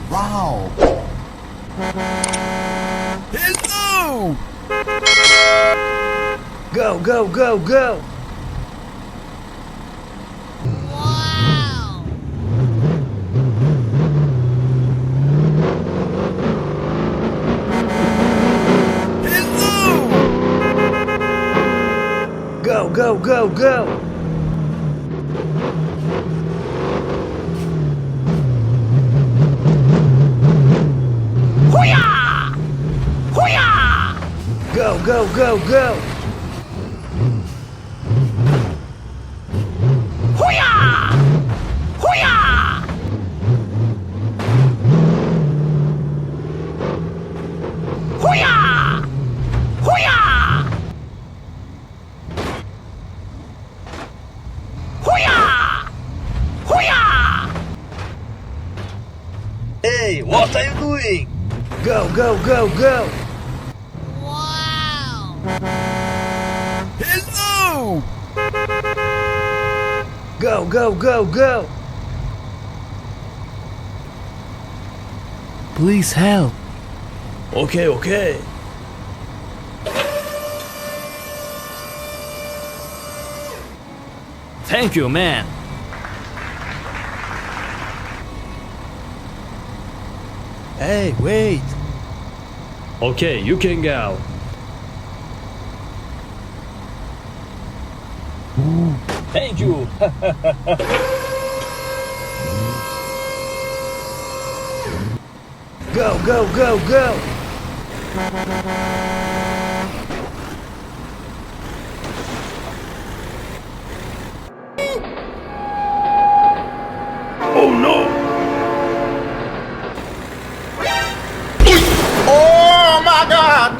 Wow! Hello! Go, go, go, go! Wow! Hello! Go, go, go, go! Hoo-yah! Hoo-yah! Go, go, go, go! Hoo-yah! Hoo-yah! Hoo-yah! Hoo-yah! Hoo-yah! Hoo-yah! Hey, what are you doing? Go, go, go, go! Wow! Hello! Go, go, go, go! Please help! Okay, okay. Thank you, man. Hey, wait! Okay, you can go. Thank you. Go, go, go, go! Oh no! Oh my God!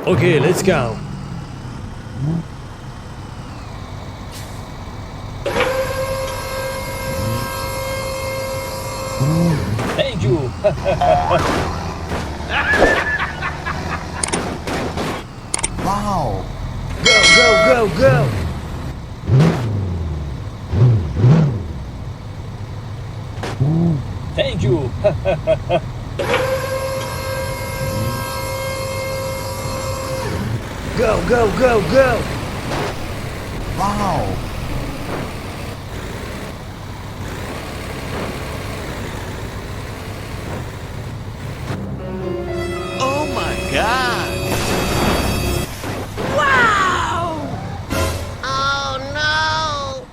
Okay, let's go. Thank you. Wow! Go, go, go, go! Thank you. Go, go, go, go! Wow! Oh my God! Wow! Oh no!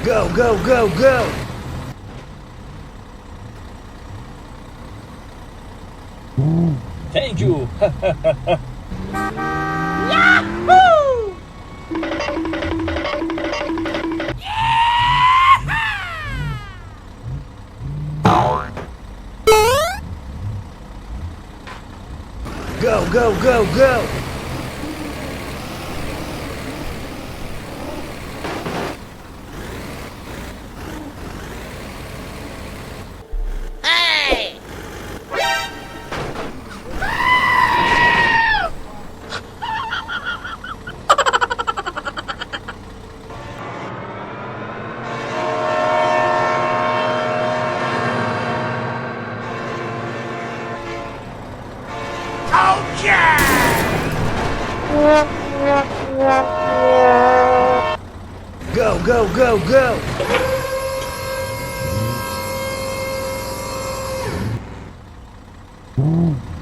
Go, go, go, go! Thank you. Yahoo! Go, go, go, go! Hey! Go, go, go, go!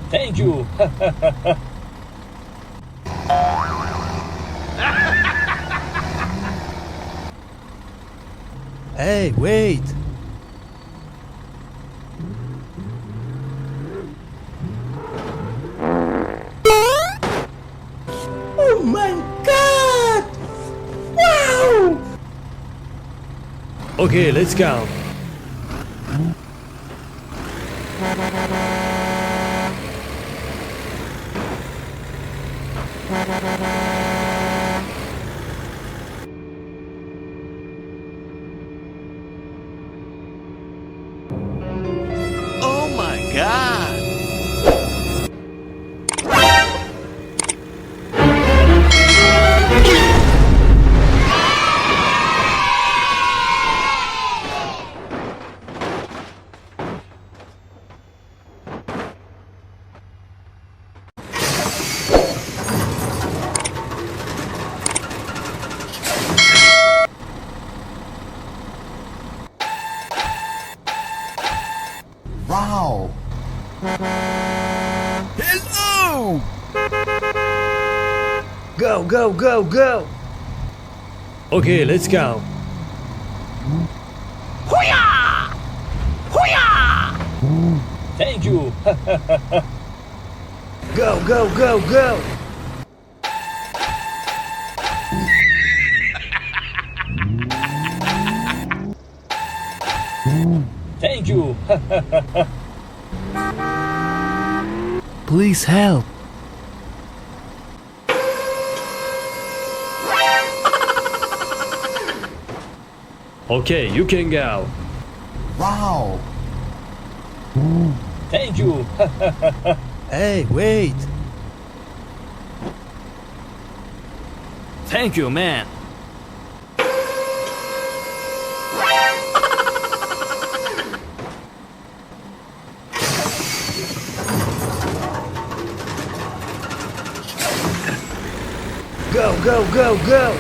Thank you. Hey, wait! Oh my God! Wow! Okay, let's go. Oh my God! Go, go, go, go! Okay, let's go. Hoo-yah! Hoo-yah! Thank you. Go, go, go, go! Thank you. Please help. Okay, you can go. Wow. Thank you. Hey, wait! Thank you, man. Go, go, go, go!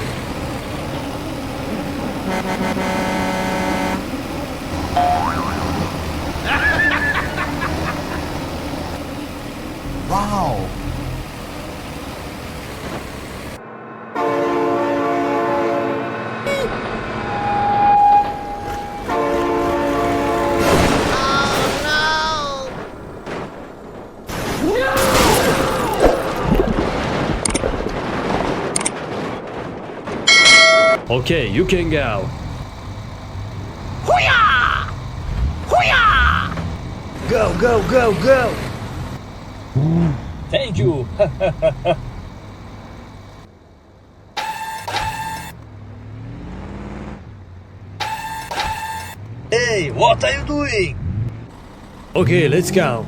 Wow. Oh Okay, you can go. no! Hoo-yah! Hoo-yah! Go, go, go, go! Thank you. Hey, what are you doing? Okay, let's go.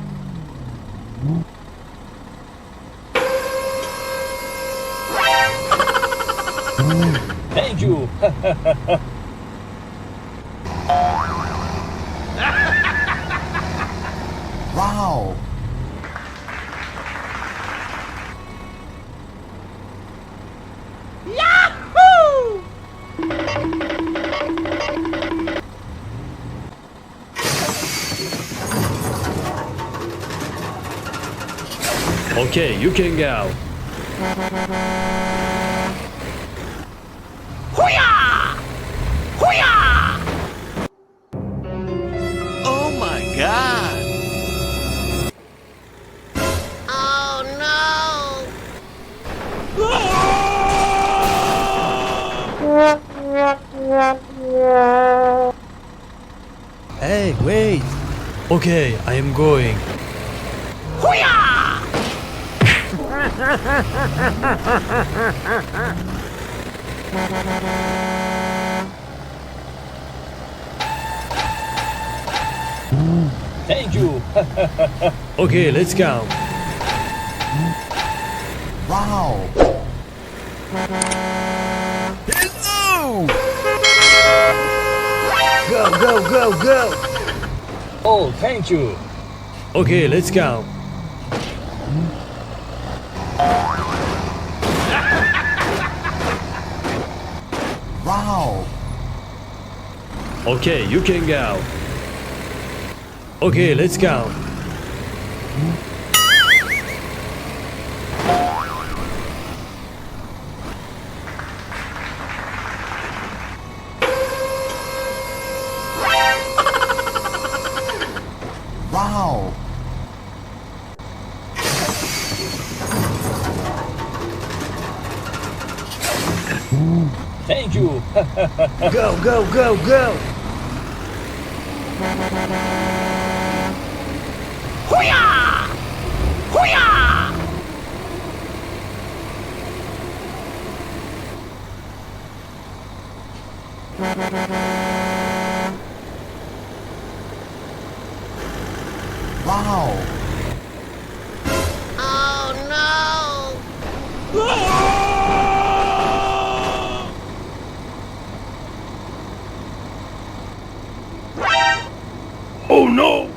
Thank you. Wow. Yahoo! Okay, you can go. Hoo-yah! Hoo-yah! Oh my god! Oh no! Hey, wait! Okay, I am going. Hoo-yah! Thank you. Okay, let's go. Wow. Hello! Go, go, go, go! Oh, thank you. Okay, let's go. Wow. Okay, you can go. Okay, let's go. Wow. Thank you. Go, go, go, go! Hoo-yah! Hoo-yah! Wow. Oh no! Oh no!